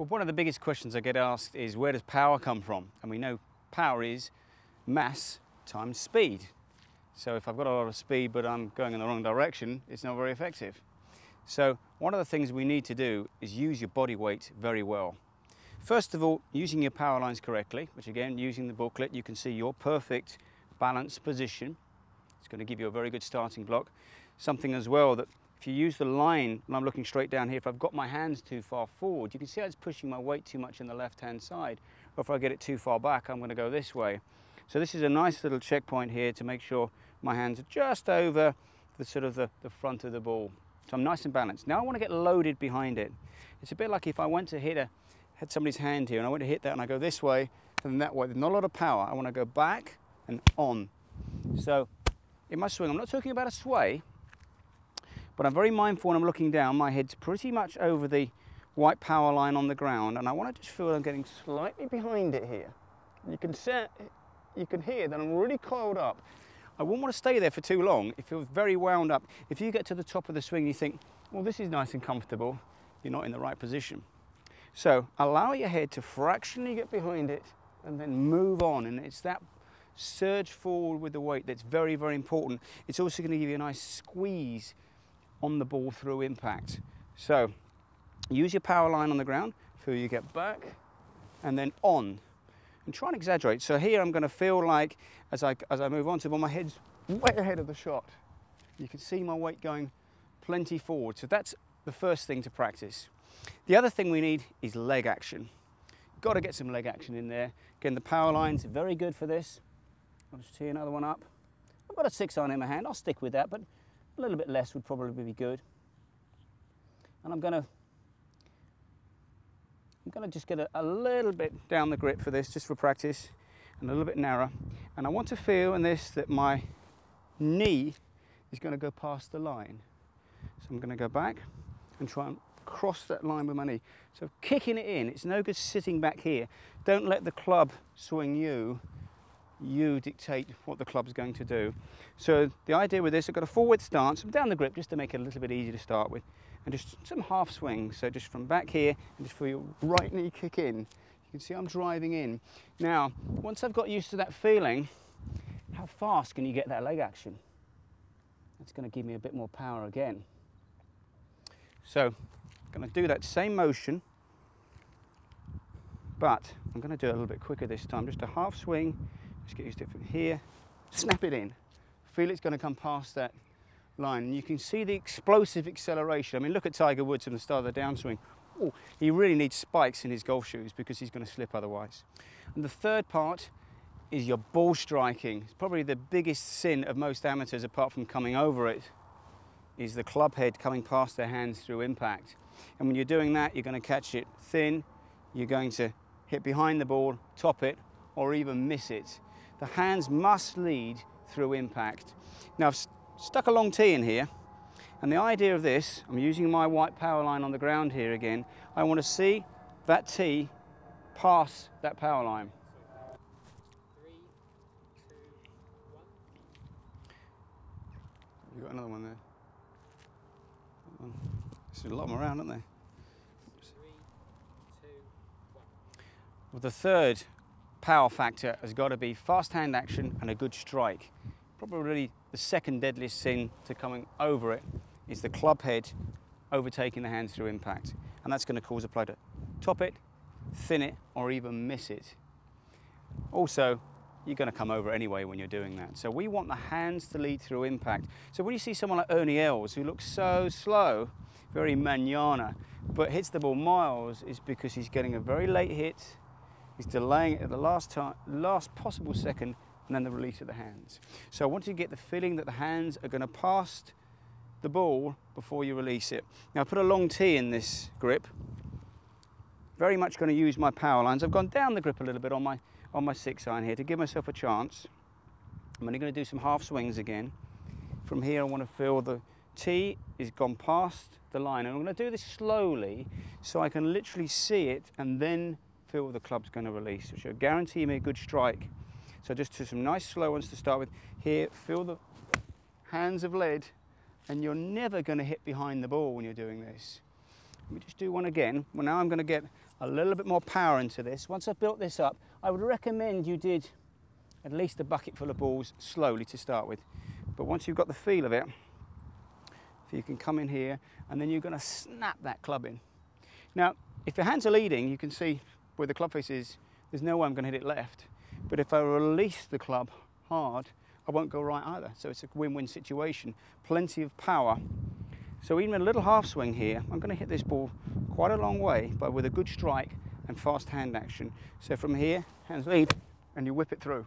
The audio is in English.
Well, one of the biggest questions I get asked is, where does power come from? And we know power is mass times speed. So if I've got a lot of speed but I'm going in the wrong direction, it's not very effective. So one of the things we need to do is use your body weight very well. First of all, using your power lines correctly, which again, using the booklet, you can see your perfect balanced position. It's going to give you a very good starting block. Something as well that if you use the line, and I'm looking straight down here, if I've got my hands too far forward, you can see how it's pushing my weight too much in the left-hand side. Or if I get it too far back, I'm going to go this way. So this is a nice little checkpoint here to make sure my hands are just over the sort of the front of the ball. So I'm nice and balanced. Now I want to get loaded behind it. It's a bit like if I went to had somebody's hand here and I went to hit that and I go this way and then that way. There's not a lot of power. I want to go back and on. So in my swing, I'm not talking about a sway, but I'm very mindful when I'm looking down. My head's pretty much over the white power line on the ground, and I want to just feel I'm getting slightly behind it here. You can hear that I'm really coiled up. I wouldn't want to stay there for too long. It feels very wound up. If you get to the top of the swing, you think, well, this is nice and comfortable. You're not in the right position. So allow your head to fractionally get behind it and then move on. And it's that surge forward with the weight that's very, very important. It's also going to give you a nice squeeze on the ball through impact. So use your power line on the ground, feel you get back and then on. And try and exaggerate. So here I'm going to feel like as I move on to, well, my head's way ahead of the shot. You can see my weight going plenty forward. So that's the first thing to practice. The other thing we need is leg action. Got to get some leg action in there. Again, the power line's very good for this. I'll just tee another one up. I've got a 6-iron in my hand. I'll stick with that, but a little bit less would probably be good. And I'm going to just get a little bit down the grip for this, just for practice, and a little bit narrower. And I want to feel in this that my knee is going to go past the line. So I'm going to go back and try and cross that line with my knee. So kicking it in, it's no good sitting back here. Don't let the club swing you. You dictate what the club's going to do. So the idea with this, I've got a forward stance. I'm down the grip just to make it a little bit easier to start with. And just some half swings. So just from back here and just feel your right knee kick in. You can see I'm driving in. Now, once I've got used to that feeling, how fast can you get that leg action? That's going to give me a bit more power again. So I'm going to do that same motion, but I'm going to do it a little bit quicker this time. Just a half swing. Just get used to it from here. Snap it in. Feel it's going to come past that line. And you can see the explosive acceleration. I mean, look at Tiger Woods from the start of the downswing. Oh, he really needs spikes in his golf shoes because he's going to slip otherwise. And the third part is your ball striking. It's probably the biggest sin of most amateurs, apart from coming over it, is the club head coming past their hands through impact. And when you're doing that, you're going to catch it thin, you're going to hit behind the ball, top it, or even miss it. The hands must lead through impact. Now I've stuck a long tee in here, and the idea of this, I'm using my white power line on the ground here again. I want to see that tee pass that power line. 3, 2, 1. You've got another one there. There's a lot of them around, aren't there? 3, 2, 1. Well, the third power factor has got to be fast hand action and a good strike. Probably the second deadliest sin to coming over it is the club head overtaking the hands through impact. And that's going to cause a player to top it, thin it, or even miss it. Also, you're going to come over anyway when you're doing that. So we want the hands to lead through impact. So when you see someone like Ernie Els, who looks so slow, very manana, but hits the ball miles, is because he's getting a very late hit, he's delaying it at the last possible second, and then the release of the hands. So I want you to get the feeling that the hands are going to pass the ball before you release it. Now I put a long tee in this grip. Very much going to use my power lines. I've gone down the grip a little bit on my 6-iron here to give myself a chance. I'm only going to do some half swings again. From here I want to feel the tee is gone past the line, and I'm going to do this slowly so I can literally see it and then feel the club's going to release, which will guarantee me a good strike. So just do some nice slow ones to start with. Here, feel the hands of lead, and you're never going to hit behind the ball when you're doing this. Let me just do one again. Well, now I'm going to get a little bit more power into this. Once I've built this up, I would recommend you did at least a bucket full of balls slowly to start with. But once you've got the feel of it, so you can come in here and then you're going to snap that club in. Now, if your hands are leading, you can see where the club face is, there's no way I'm going to hit it left. But if I release the club hard, I won't go right either. So it's a win-win situation. Plenty of power. So even a little half swing here, I'm going to hit this ball quite a long way, but with a good strike and fast hand action. So from here, hands lead, and you whip it through.